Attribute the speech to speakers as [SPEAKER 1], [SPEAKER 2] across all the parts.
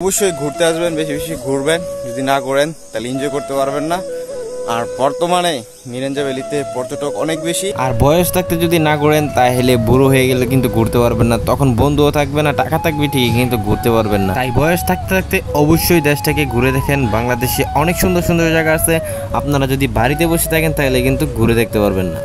[SPEAKER 1] অবশ্যই ঘুরতে আসবেন, বেশি বেশি ঘুরবেন। যদি না করেন তাহলে এনজয় করতে পারবেন না। আর বর্তমানে মিরেঞ্জা ভ্যালিতে পর্যটক অনেক বেশি, আর বয়স থাকতে যদি না ঘুরেন তাহলে বুড়ো হয়ে গেলে কিন্তু ঘুরতে পারবেন না। তখন বন্ধুও থাকবে না, টাকা থাকবে ঠিকই কিন্তু ঘুরতে পারবেন না। তাই বয়স থাকতে থাকতে অবশ্যই দেশটাকে ঘুরে দেখেন। বাংলাদেশে অনেক সুন্দর সুন্দর জায়গা আছে, আপনারা যদি বাড়িতে বসে থাকেন তাহলে কিন্তু ঘুরে দেখতে পারবেন না।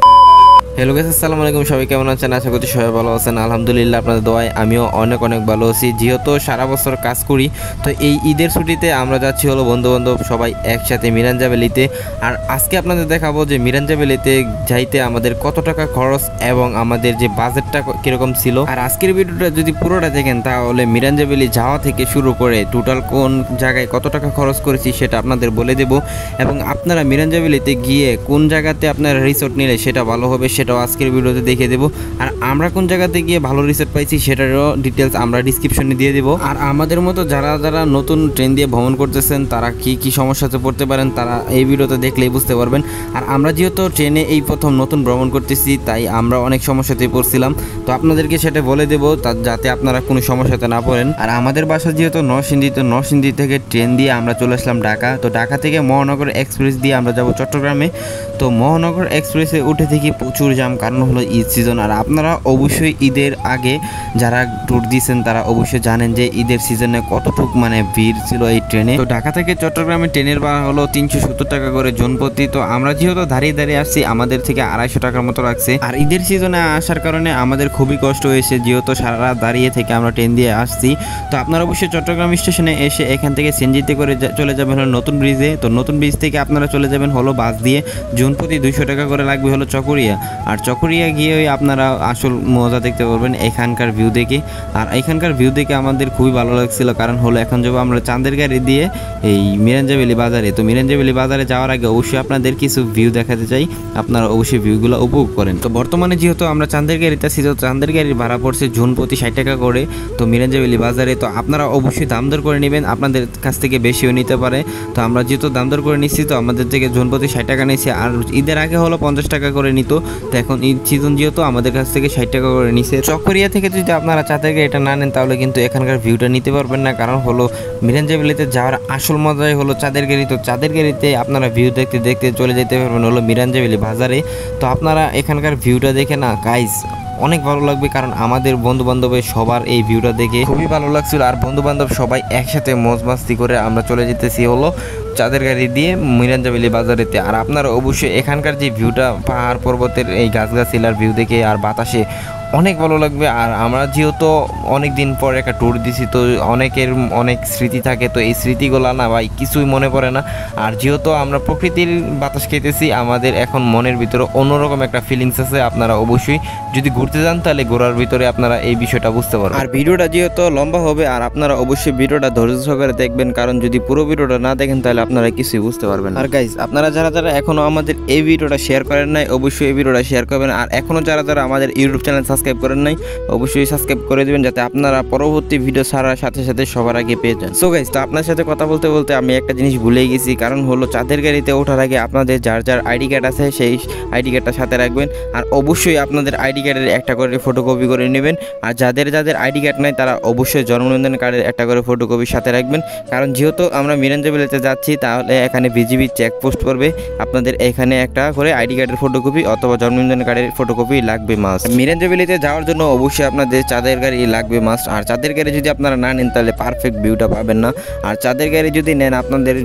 [SPEAKER 1] হ্যালো গাইস, আসসালামু আলাইকুম। সবাই কেমন আছেন? আশা করছি সবাই ভালো আছেন। আলহামদুলিল্লাহ, আপনাদের দোয়ায় আমিও অনেক ভালো আছি। যেহেতু সারা বছর কাজ করি, তো এই ঈদের ছুটিতে আমরা যাচ্ছি হলো বন্ধু বান্ধব সবাই একসাথে মিরাঞ্জা ভ্যালিতে। আর আজকে আপনাদের দেখাবো যে মিরাঞ্জা ভ্যালিতে যাইতে আমাদের কত টাকা খরচ এবং আমাদের যে বাজেটটা কীরকম ছিল। আর আজকের ভিডিওটা যদি পুরোটা দেখেন তাহলে মিরাঞ্জা ভ্যালি যাওয়া থেকে শুরু করে টোটাল কোন জায়গায় কত টাকা খরচ করেছি সেটা আপনাদের বলে দেব। এবং আপনারা মিরাঞ্জা ভ্যালিতে গিয়ে কোন জায়গাতে আপনারা রিসোর্ট নিলে সেটা ভালো হবে সেটাও আজকের ভিডিওতে দেখিয়ে দেবো। আর আমরা কোন জায়গাতে গিয়ে ভালো রিসোর্ট পাইছি সেটারও ডিটেলস আমরা ডিসক্রিপশনে দিয়ে দেবো। আর আমাদের মতো যারা যারা নতুন ট্রেন দিয়ে ভ্রমণ করতেছেন তারা কি সমস্যাতে পড়তে পারেন তারা এই ভিডিওতে দেখলেই বুঝতে পারবেন। আর আমরা যেহেতু ট্রেনে এই প্রথম নতুন ভ্রমণ করতেছি তাই আমরা অনেক সমস্যাতে পড়ছিলাম, তো আপনাদেরকে সেটা বলে দেবো যাতে আপনারা কোনো সমস্যাতে না পড়েন। আর আমাদের বাসা যেহেতু নরসিংদী, তো নরসিংদী থেকে ট্রেন দিয়ে আমরা চলে আসলাম ঢাকা। তো ঢাকা থেকে মহানগর এক্সপ্রেস দিয়ে আমরা যাব চট্টগ্রামে। তো মহানগর এক্সপ্রেসে উঠে থেকে প্রচুর জাম, কারণ হলো ঈদ সিজন। আর আপনারা অবশ্যই ঈদের আগে যারা ট্যুর দিয়েছেন তারা অবশ্যই জানেন যে ঈদের সিজনে কতটুকু ভিড় ছিল এই ট্রেনে। তো ঢাকা থেকে চট্টগ্রামে ট্রেনের ভাড়া হলো 370 টাকা করে জনপ্রতি। তো আমরা যেহেতু দাঁড়িয়ে আসছি আমাদের থেকে 250 টাকার মতো রাখছে। আর ঈদের সিজনে আসার কারণে আমাদের খুবই কষ্ট হয়েছে, যেহেতু সারা রাত দাঁড়িয়ে থেকে আমরা ট্রেন দিয়ে আসছি। তো আপনারা অবশ্যই চট্টগ্রাম স্টেশনে এসে এখান থেকে সিএনজিতে করে চলে যাবেন হলো নতুন ব্রিজে। তো নতুন ব্রিজ থেকে আপনারা চলে যাবেন হলো বাস দিয়ে, জনপ্রতি 200 টাকা করে লাগবে হলো চকরিয়া। আর চকরিয়া গিয়ে আপনারা আসল মজা দেখতে পারবেন এখানকার ভিউ দেখে। আর এখানকার ভিউ দেখে আমাদের খুবই ভালো লাগছিল, কারণ হলো এখন যাবো আমরা চাঁদের গাড়ি দিয়ে এই মিরাঞ্জা ভ্যালি বাজারে। তো মিরাঞ্জা ভ্যালি বাজারে যাওয়ার আগে অবশ্যই আপনাদের কিছু ভিউ দেখাতে চাই, আপনারা অবশ্যই ভিউগুলো উপভোগ করেন। তো বর্তমানে যেহেতু আমরা চাঁদের গাড়িতে আছি, তো চাঁদের গাড়ির ভাড়া পড়ছে জনপ্রতি 60 টাকা করে তো মিরাঞ্জা ভ্যালি বাজারে। তো আপনারা অবশ্যই দাম দর করে নেবেন, আপনাদের কাছ থেকে বেশিও নিতে পারে। তো আমরা যেহেতু দাম দর করে নিচ্ছি তো আমাদের থেকে জনপ্রতি 60 টাকা নিয়েছি। আর ঈদের আগে হলো 50 টাকা করে নিত, তো এখন ঈদ সিজন যেহেতু আমাদের কাছ থেকে 60 টাকা করে নিছে। চকরিয়া থেকে যদি আপনারা চাঁদের গাড়িটা না নেন তাহলে কিন্তু এখানকার ভিউটা নিতে পারবেন না, কারণ হলো মিরাঞ্জা ভ্যালিতে যাওয়ার আসল মজাই হলো চাঁদের গাড়ি। তো চাঁদের গাড়িতে আপনারা ভিউ দেখতে দেখতে চলে যেতে পারবেন হলো মিরাঞ্জা ভ্যালি বাজারে। তো আপনারা এখানকার ভিউটা দেখে না গাইস অনেক ভালো লাগবে, কারণ আমাদের বন্ধু বান্ধবের সবার এই ভিউটা দেখে খুবই ভালো লাগছিল। আর বন্ধু বান্ধব সবাই একসাথে মজ মাস্তি করে আমরা চলে যেতেছি হলো চাঁদের গাড়ি দিয়ে মিরাঞ্জা ভ্যালি বাজারেতে। আর আপনারা অবশ্যই এখানকার যে ভিউটা পাহাড় পর্বতের এই গাছগাছিলার ভিউ দেখে আর বাতাসে অনেক ভালো লাগবে। আর আমরা যেহেতু অনেক দিন পর একটা ট্যুর দিছি তো অনেকের অনেক স্মৃতি থাকে, তো এই স্মৃতিগুলো না ভাই কিছুই মনে পড়ে না। আর যেহেতু আমরা প্রকৃতির বাতাস খেতেছি আমাদের এখন মনের ভিতরে অন্যরকম একটা ফিলিংস আছে। আপনারা অবশ্যই যদি ঘুরতে যান তাহলে ঘোরার ভিতরে আপনারা এই বিষয়টা বুঝতে পারবেন। আর ভিডিওটা যেহেতু লম্বা হবে আর আপনারা অবশ্যই ভিডিওটা ধৈর্য সহকারে দেখবেন, কারণ যদি পুরো ভিডিওটা না দেখেন তাহলে আপনারা কিছুই বুঝতে পারবেন। আর গাইজ আপনারা যারা যারা এখনো আমাদের এই ভিডিওটা শেয়ার করেন নাই অবশ্যই এই ভিডিওটা শেয়ার করবেন। আর এখনো যারা যারা আমাদের ইউটিউব চ্যানেল সাবস্ক্রাইব করেন নাই অবশ্যই সাবস্ক্রাইব করে দিবেন, যাতে আপনারা পরবর্তী ভিডিও ছাড়ার সাথে সাথে সবার আগে পেয়ে যান। সো গাইজ, তো আপনার সাথে কথা বলতে বলতে আমি একটা জিনিস ভুলেই গেছি, কারণ হলো চাঁদের গাড়িতে ওঠার আগে আপনাদের যার যার আইডি কার্ড আছে সেই আইডি কার্ডটা সাথে রাখবেন। আর অবশ্যই আপনাদের আইডি কার্ডের একটা করে ফটোকপি করে নেবেন। আর যাদের যাদের আইডি কার্ড নাই তারা অবশ্যই জন্মনিবন্ধন কার্ডের একটা করে ফটোকপি সাথে রাখবেন, কারণ যেহেতু আমরা মিরাঞ্জা ভ্যালিতে যাচ্ছি তাহলে এখানে বিজিবি চেকপোস্ট করবে। আপনাদের এখানে একটা করে আইডি কার্ডের ফটোকপি অথবা জন্মনিবন্ধন কার্ডের ফটোকপি লাগবে মাস্ট। মিরাঞ্জা ভ্যালিতে যাওয়ার জন্য অবশ্যই আপনাদের চাঁদের গাড়ি লাগবে মাস্ট। আর চাঁদের গাড়ি যদি আপনারা না নেন তাহলে পারফেক্ট ভিউটা পাবেন না। আর চাঁদের গাড়ি যদি নেন আপনাদের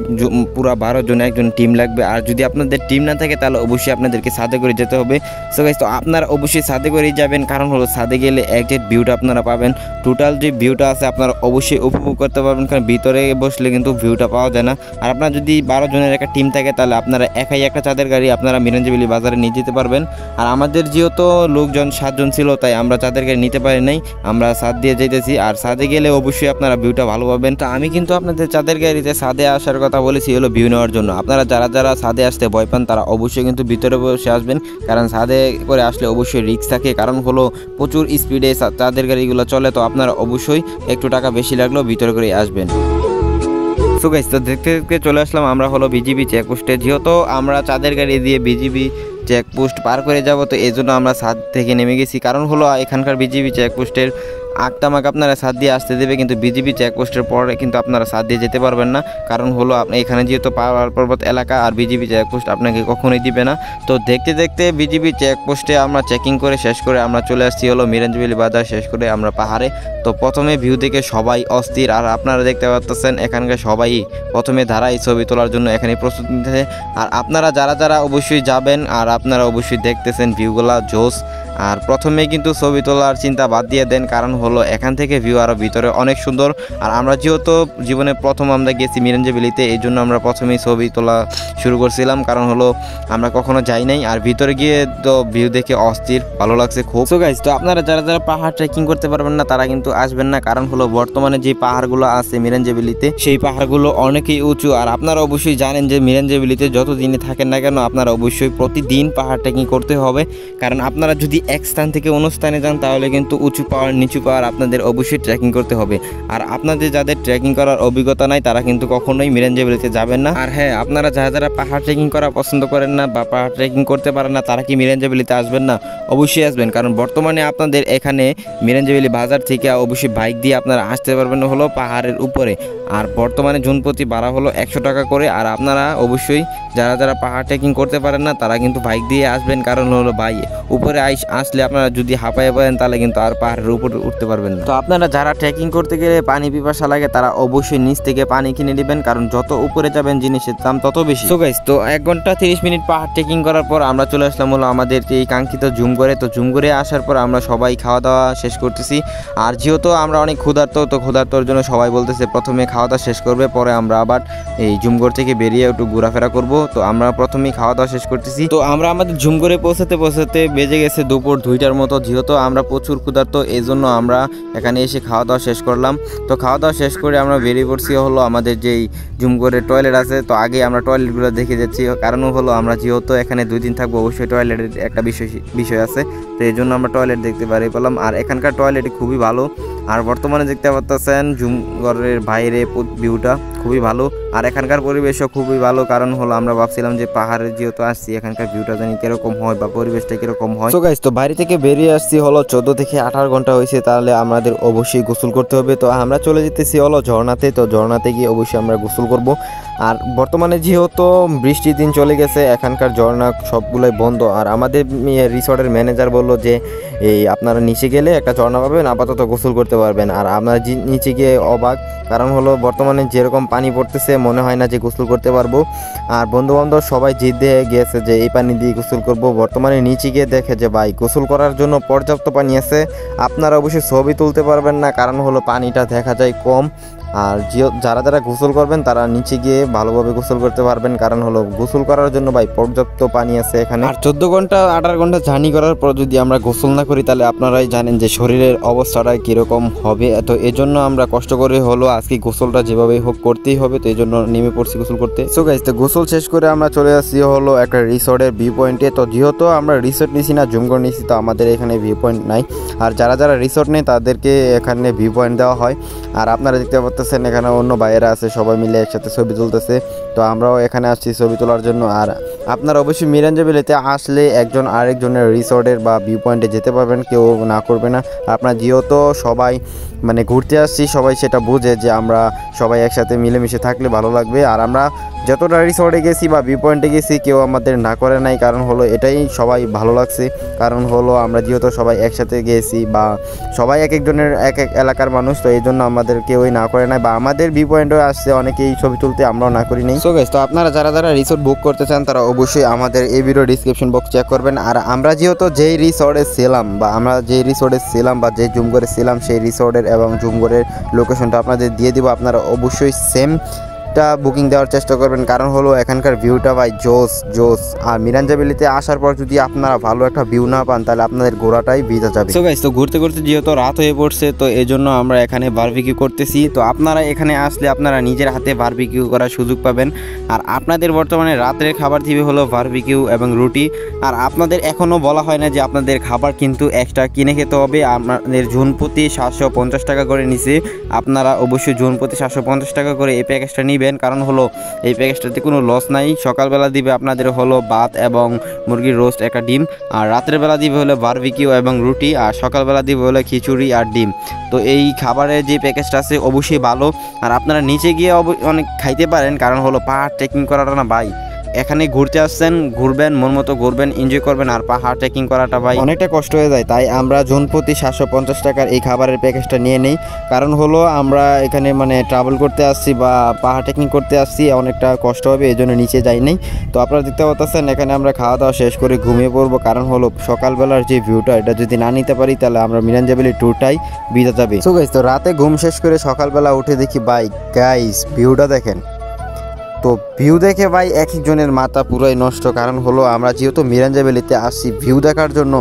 [SPEAKER 1] পুরো 12 জন একজন টিম লাগবে। আর যদি আপনাদের টিম না থাকে তাহলে অবশ্যই আপনাদেরকে ছাদে করে যেতে হবে। সো গাইস, তো আপনারা অবশ্যই ছাদে করেই যাবেন, কারণ হলো ছাদে গেলে একজ্যাক্ট ভিউটা আপনারা পাবেন। টোটাল যে ভিউটা আছে আপনারা অবশ্যই উপভোগ করতে পারবেন, কারণ ভিতরে বসলে কিন্তু ভিউটা পাওয়া যায় না। আর আপনার যদি 12 জনের একটা টিম থাকে তাহলে আপনারা একাই একটা চাঁদের গাড়ি আপনারা মিরাঞ্জা ভ্যালি বাজারে নিয়ে যেতে পারবেন। আর আমাদের যেহেতু লোকজন 7 জন ছিল তাই আমরা চাঁদের গাড়ি নিতে পারি নাই, আমরা ছাদ দিয়ে যেতেছি। আর ছাদে গেলে অবশ্যই আপনারা ভিউটা ভালো পাবেন। তো আমি কিন্তু আপনাদের চাঁদের গাড়িতে ছাদে আসার কথা বলেছি হলো ভিউ নেওয়ার জন্য। আপনারা যারা যারা ছাদে আসতে ভয় পান তারা অবশ্যই কিন্তু ভিতরে বসে আসবেন, কারণ ছাদে করে আসলে অবশ্যই রিস্ক থাকে, কারণ হলো প্রচুর স্পিডে চাঁদের গাড়িগুলো চলে। তো আপনারা অবশ্যই একটু টাকা বেশি লাগলেও ভিতরে করে আসবেন। সো গাইস, তো দেখতে দেখতে চলে আসলাম আমরা হলো বিজিবি চেকপোস্টে। যেহেতু আমরা চাঁদের গাড়ি দিয়ে বিজিবি চেকপোস্ট পার করে যাব তো এই জন্য আমরা ছাদ থেকে নেমে গেছি, কারণ হলো এখানকার বিজিবি চেকপোস্টের আক্তামাক আপনারা সাথ দিয়ে আসতে দেবে, কিন্তু বিজিবি চেকপোস্টের পরে কিন্তু আপনারা সাথ দিয়ে যেতে পারবেন না। কারণ হলো আপনি এখানে যেহেতু পাহাড় পর্বত এলাকা আর বিজিবি চেকপোস্ট আপনাকে কখনোই দিবে না। তো দেখতে দেখতে বিজিবি চেকপোস্টে আমরা চেকিং করে শেষ করে আমরা চলে আসছি হলো মিরাঞ্জ ভ্যালি বাজার শেষ করে আমরা পাহাড়ে। তো প্রথমে ভিউ দেখে সবাই অস্থির, আর আপনারা দেখতে পাচ্ছেন এখানকার সবাই প্রথমে ধারায় ছবি তোলার জন্য এখানে প্রস্তুতি নিতেছে। আর আপনারা যারা যারা অবশ্যই যাবেন আর আপনারা অবশ্যই দেখতেছেন ভিউগুলা জোস। আর প্রথমে কিন্তু ছবি তোলার চিন্তা বাদ দিয়ে দেন, কারণ হলো এখান থেকে ভিউ আরও ভিতরে অনেক সুন্দর। আর আমরা যেহেতু জীবনে প্রথম আমরা গেছি মিরাঞ্জ ভ্যালিতে, এই জন্য আমরা প্রথমেই ছবি তোলা শুরু করছিলাম, কারণ হলো আমরা কখনো যাই নাই। আর ভিতরে গিয়ে তো ভিউ দেখে অস্থির ভালো লাগছে খুব। সো গাইস, তো আপনারা যারা যারা পাহাড় ট্রেকিং করতে পারবেন না তারা কিন্তু আসবেন না, কারণ হলো বর্তমানে যে পাহাড়গুলো আছে মিরাঞ্জ ভ্যালিতে সেই পাহাড়গুলো অনেকই উঁচু। আর আপনারা অবশ্যই জানেন যে মিরাঞ্জ ভ্যালিতে যত দিনে থাকেন না কেন আপনারা অবশ্যই প্রতিদিন পাহাড় ট্রেকিং করতে হবে, কারণ আপনারা যদি এক স্থান থেকে অন্য স্থানে যান তাহলে কিন্তু উঁচু পাহাড় নিচু পাহাড় আপনাদের অবশ্যই ট্রেকিং করতে হবে। আর আপনাদের যাদের ট্রেকিং করার অভিজ্ঞতা নাই তারা কিন্তু কখনোই মিরাঞ্জ ভ্যালিতে যাবেন না। আর হ্যাঁ, আপনারা যারা যারা পাহাড় ট্রেকিং করা পছন্দ করেন না বা পাহাড় ট্রেকিং করতে পারেন না তারা কি মিরাঞ্জ ভ্যালিতে আসবেন না? অবশ্যই আসবেন, কারণ বর্তমানে আপনাদের এখানে মিরাঞ্জ ভ্যালি বাজার থেকে অবশ্যই বাইক দিয়ে আপনারা আসতে পারবেন হলো পাহাড়ের উপরে। আর বর্তমানে জনপ্রতি ভাড়া হলো 100 টাকা করে। আর আপনারা অবশ্যই যারা যারা পাহাড় ট্রেকিং করতে পারেন না তারা কিন্তু বাইক দিয়ে আসবেন, কারণ হলো ভাই উপরে আসলে আপনারা যদি হাঁপায়ে পড়েন তাহলে কিন্তু আর পাহাড়ের উপরে উঠতে পারবেন না। তো আপনারা যারা ট্রেকিং করতে গেলে পানি পিপাসা লাগে তারা অবশ্যই নিচ থেকে পানি কিনে নেবেন, কারণ যত উপরে যাবেন জিনিসের দাম তত বেশি। সো গাইস, তো 1 ঘন্টা 30 মিনিট পাহাড় ট্রেকিং করার পর আমরা চলে আসলাম হলো আমাদের এই কাঙ্ক্ষিত জুমগড়ে। তো জুমগড়ে আসার পর আমরা সবাই খাওয়া দাওয়া শেষ করতেছি। আর যেহেতু আমরা অনেক ক্ষুধার্ত, তো ক্ষুধার্তর জন্য সবাই বলতেছে প্রথমে খাওয়া দাওয়া শেষ করবে, পরে আমরা আবার এই জুমগড় থেকে বেরিয়ে একটু ঘোরাফেরা করব। তো আমরা প্রথমেই খাওয়া দাওয়া শেষ করতেছি। তো আমরা আমাদের জুমগড়ে পৌঁছাতে বেজে গেছে দুপুর 2টার মতো। যেহেতু আমরা প্রচুর ক্ষুধার্ত এই জন্য আমরা এখানে এসে খাওয়া দাওয়া শেষ করলাম। তো খাওয়া দাওয়া শেষ করে আমরা বেরিয়ে পড়ছি হলো আমাদের যেই জুমগড়ের টয়লেট আছে। তো আগে আমরা টয়লেটগুলো দেখে যাচ্ছি, কারণ হলো আমরা যেহেতু এখানে 2 দিন থাকবো অবশ্যই টয়লেটের একটা বিষয় আছে। তো এই জন্য আমরা টয়লেট দেখতে বেরিয়ে পেলাম। আর এখানকার টয়লেট খুবই ভালো। আর বর্তমানে দেখতে পাচ্ছেন জুমগড়ের বাইরে ভিউটা খুবই ভালো। আর এখানকার পরিবেশও খুবই ভালো, কারণ হলো আমরা ভাবছিলাম যে পাহাড়ে যেহেতু আসছি এখানকার ভিউটা জানি কিরকম হয় বা পরিবেশটা কিরকম হয়। তো গাইস, তো বাইরে থেকে বেরিয়ে আসছি হলো 14 থেকে 18 ঘন্টা হয়েছে, তাহলে আমাদের অবশ্যই গোসল করতে হবে। তো আমরা চলে যেতেছি হলো ঝর্ণাতে। তো ঝর্ণাতে গিয়ে অবশ্যই আমরা গোসল করব। আর বর্তমানে যেহেতু বৃষ্টির দিন চলে গেছে এখানকার ঝর্ণা সবগুলোই বন্ধ। আর আমাদের রিসর্টের ম্যানেজার বলল যে এই আপনারা নিচে গেলে একটা ঝর্ণা পাবেন, আপাতত গোসল করতে পারবেন। আর আমরা নিচে গিয়ে অবাক, কারণ হলো বর্তমানে যেরকম পানি পড়তেছে মনে হয় না যে গোসল করতে পারবো। আর বন্ধুবান্ধব সবাই জিদ দিয়ে গিয়েছে যে এই পানি দিয়ে গোসল করব। বর্তমানে নিচে গিয়ে দেখে যে ভাই গোসল করার জন্য পর্যাপ্ত পানি আছে, আপনারা অবশ্যই ছবি তুলতে পারবেন না, কারণ হলো পানিটা দেখা যায় কম। আর যারা যারা গোসল করবেন তারা নিচে গিয়ে ভালোভাবে গোসল করতে পারবেন, কারণ হলো গোসল করার জন্য ভাই পর্যাপ্ত পানি আছে এখানে। আর 14 ঘন্টা 18 ঘন্টা জার্নি করার পর যদি আমরা গোসল না করি তাহলে আপনারাই জানেন যে শরীরের অবস্থাটা কীরকম হবে। তো এই জন্য আমরা কষ্ট করে হলো আজকে গোসলটা যেভাবে হোক করতেই হবে। তো এই জন্য নেমে পড়ছি গোসল করতে। সো গাইস, তো গোসল শেষ করে আমরা চলে আসছি হলো একটা রিসর্টের ভিউ পয়েন্টে। তো যেহেতু আমরা রিসর্ট নিছি না জুমগড় নিছি, তো আমাদের এখানে ভিউ পয়েন্ট নাই। আর যারা যারা রিসর্ট নেই তাদেরকে এখানে ভিউ পয়েন্ট দেওয়া হয়। আর আপনারা দেখতে পাচ্ছেন এখানে অন্য বাইরে আছে, সবাই মিলে একসাথে ছবি তুলতেছে। তো আমরাও এখানে আসছি ছবি তোলার জন্য। আর আপনারা অবশ্যই মিরাঞ্জ ভ্যালিতে আসলে একজন আরেকজনের রিসর্টের বা ভিউ পয়েন্টে যেতে পারবেন, কেউ না করবে না। আপনার যেহেতু সবাই মানে ঘুরতে আসছি সবাই সেটা বুঝে যে আমরা সবাই একসাথে মিলেমিশে থাকলে ভালো লাগবে। আর আমরা যতটা রিসর্টে গেছি বা ভিউ পয়েন্টে গেছি কেউ আমাদের না করে নাই, কারণ হলো এটাই সবাই ভালো লাগছে। কারণ হলো আমরা যেহেতু সবাই একসাথে গেছি বা সবাই এক একজনের এক এক এলাকার মানুষ, তো এই জন্য আমাদের কেউই না করে নাই বা আমাদের ভিউ পয়েন্টে আসছে অনেকেই ছবি তুলতে, আমরাও না করি নাই। সো গাইস, তো আপনারা যারা যারা রিসর্ট বুক করতে চান তারা অবশ্যই আমাদের এই ভিডিও ডিসক্রিপশন বক্স চেক করবেন। আর আমরা যেহেতু যেই রিসর্টে ছিলাম বা যে জুমগড়ে ছিলাম সেই রিসর্টের এবং জুমগড়ের লোকেশনটা আপনাদের দিয়ে দিব। আপনারা অবশ্যই সেমটা বুকিং দেওয়ার চেষ্টা করবেন, কারণ হলো এখানকার ভিউটা ভাই জোস। আর মিরাঞ্জ ভ্যালিতে আসার পর যদি আপনারা ভালো একটা ভিউ না পান তাহলে আপনাদের ঘোরাটাই ভিজা যাবে। সো গাইস, তো ঘুরতে ঘুরতে যেহেতু রাত হয়ে পড়ছে তো এই জন্য আমরা এখানে বারবিকিউ করতেছি। তো আপনারা এখানে আসলে আপনারা নিজের হাতে বারবিকিউ করার সুযোগ পাবেন। আর আপনাদের বর্তমানে রাতের খাবার দিবে হলো বারবিকিউ এবং রুটি। আর আপনাদের এখনও বলা হয় না যে আপনাদের খাবার কিন্তু এক্সট্রা কিনে খেতে হবে। আপনাদের জনপ্রতি 750 টাকা করে নিছে, আপনারা অবশ্যই জনপ্রতি 750 টাকা করে এই প্যাকেজটা নিবেন। নেবেন, কারণ হলো এই প্যাকেজটাতে কোনো লস নাই। সকালবেলা দিবে আপনাদের হলো ভাত এবং মুরগির রোস্ট একটা ডিম, আর রাতের বেলা দিবে হলো বারবিকিউ এবং রুটি, আর সকালবেলা দিবে হলো খিচুড়ি আর ডিম। তো এই খাবারের যে প্যাকেজটা আছে অবশ্যই ভালো। আর আপনারা নিচে গিয়ে অনেক খাইতে পারেন, কারণ হলো পাহাড় ট্রেকিং করাটা না ভাই, এখানে ঘুরতে আসছেন, ঘুরবেন, মন মতো ঘুরবেন, এনজয় করবেন। আর পাহাড় ট্রেকিং করাটা ভাই অনেকটা কষ্ট হয়ে যায়, তাই আমরা জন প্রতি 750 টাকার এই খাবারের প্যাকেজটা নিয়ে নেই। কারণ হলো আমরা এখানে মানে ট্রাভেল করতে আসছি বা পাহাড় ট্রেকিং করতে আসছি, অনেকটা কষ্ট হবে, এই জন্য নিচে যাই নাই। তো আপনারা দেখতে পাচ্ছেন এখানে আমরা খাওয়া দাওয়া শেষ করে ঘুমিয়ে পড়বো, কারণ হলো সকালবেলার যে ভিউটা এটা যদি না নিতে পারি তাহলে আমরা মিরাঞ্জা ভ্যালি ট্যুরটাই বিতা যাবে। সো গাইস, তো রাতে ঘুম শেষ করে সকালবেলা উঠে দেখি ভাই গাইস ভিউটা দেখেন। তো ভিউ দেখে ভাই এক একজনের মাথা পুরাই নষ্ট, কারণ হলো আমরা যেহেতু মিরাঞ্জা ভ্যালিতে আসছি ভিউ দেখার জন্য,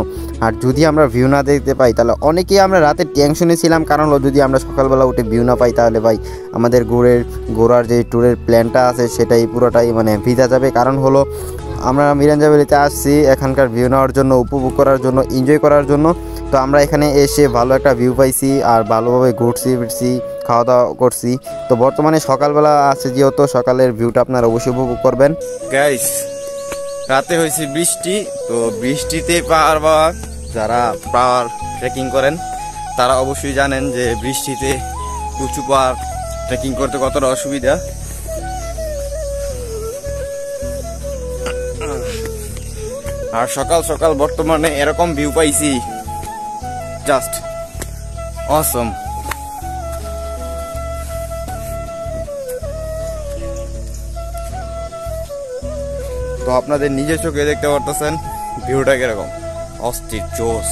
[SPEAKER 1] আর যদি আমরা ভিউ না দেখতে পাই তাহলে অনেকেই আমরা রাতে টেনশনে ছিলাম, কারণ হলো যদি আমরা সকালবেলা উঠে ভিউ না পাই তাহলে ভাই আমাদের ঘোরার যে ট্যুরের প্ল্যানটা আছে সেটাই পুরোটাই মানে ভিজা যাবে। কারণ হলো আমরা মিরাঞ্জা ভ্যালিতে আসছি এখানকার ভিউ নেওয়ার জন্য, উপভোগ করার জন্য, এনজয় করার জন্য। তো আমরা এখানে এসে ভালো একটা ভিউ পাইছি আর ভালোভাবে ঘুরছি ফিরছি, খাওয়া দাওয়া করছি। তো বর্তমানে সকালবেলা আছে যেহেতু সকালের ভিউটা আপনারা অবশ্যই উপভোগ করবেন। গাইস, রাতে হয়েছে বৃষ্টি, তো বৃষ্টিতে পাহাড় বা যারা পাহাড় ট্রেকিং করেন তারা অবশ্যই জানেন যে বৃষ্টিতে উঁচু পাহাড় ট্রেকিং করতে কতটা অসুবিধা। আর সকাল সকাল বর্তমানে এরকম ভিউ পাইছি, জাস্ট অসম। তো আপনাদের নিজের চোখে দেখতে পারতেছেন ভিউটা কিরকম অস্থির জোস।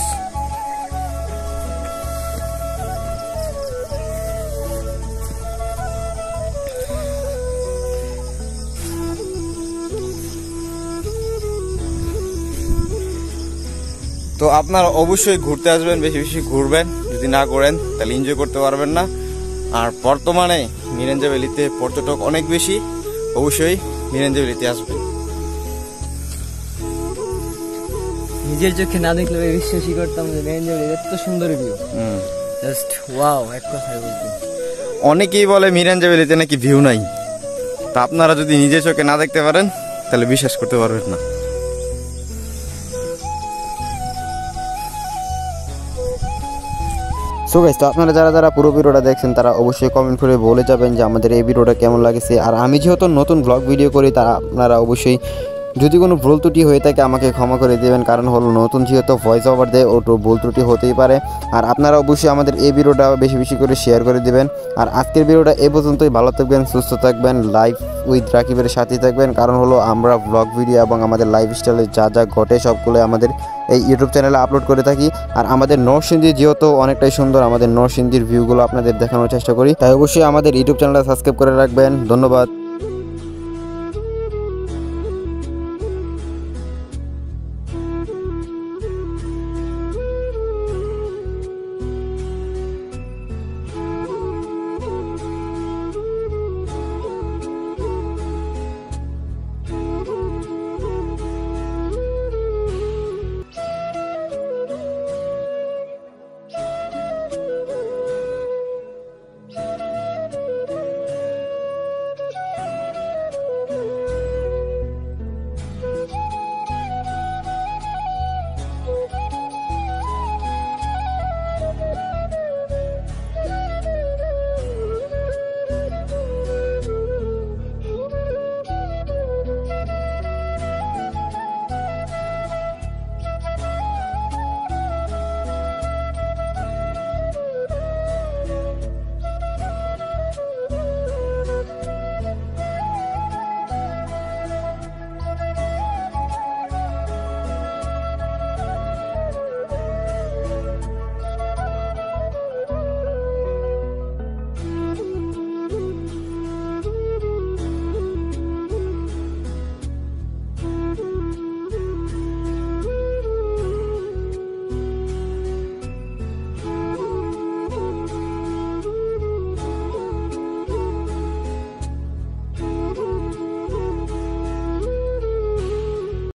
[SPEAKER 1] তো আপনারা অবশ্যই ঘুরতে আসবেন, বেশি বেশি ঘুরবেন, যদি না করেন তাহলে এনজয় করতে পারবেন না। আর বর্তমানে মিরাঞ্জা ভ্যালিতে পর্যটক অনেক বেশি, অবশ্যই মিরাঞ্জা ভ্যালিতে আসবেন।
[SPEAKER 2] নিজের চোখে না দেখলে বিশ্বাসই করতাম যে মিরাঞ্জা ভ্যালি এত সুন্দর ভিউ, জাস্ট ওয়াও। এক কথায় বলতে
[SPEAKER 1] অনেকেই বলে মিরাঞ্জা ভ্যালিতে নাকি ভিউ নাই, তা আপনারা যদি নিজের চোখে না দেখতে পারেন তাহলে বিশ্বাস করতে পারবেন না। সো গাইস, তো আপনারা যারা পুরো ভিডিওটা দেখছেন তারা অবশ্যই কমেন্ট করে বলে যাবেন যে আমাদের এই ভিডিওটা কেমন লাগছে। আর আমি যেহেতু নতুন ব্লগ ভিডিও করি, তারা আপনারা অবশ্যই যদি কোনো ভুল ত্রুটি হয়ে থাকে আমাকে ক্ষমা করে দেবেন, কারণ হলো নতুন যেহেতু ভয়েস ওভার দেয় ওটা ভুল ত্রুটি হতেই পারে। আর আপনারা অবশ্যই আমাদের এই ভিডিওটা বেশি বেশি করে শেয়ার করে দিবেন। আর আজকের ভিডিওটা এ পর্যন্তই। ভালো থাকবেন, সুস্থ থাকবেন, লাইফ উইথ রাকিবের সাথেই থাকবেন, কারণ হলো আমরা ব্লগ ভিডিও এবং আমাদের লাইফস্টাইলে যা যা ঘটে সবগুলো আমাদের এই ইউটিউব চ্যানেলে আপলোড করে থাকি। আর আমাদের নরসিংদী যেহেতু অনেকটাই সুন্দর, আমাদের নরসিংদীর ভিউগুলো আপনাদের দেখানোর চেষ্টা করি, তাই অবশ্যই আমাদের ইউটিউব চ্যানেলটা সাবস্ক্রাইব করে রাখবেন। ধন্যবাদ।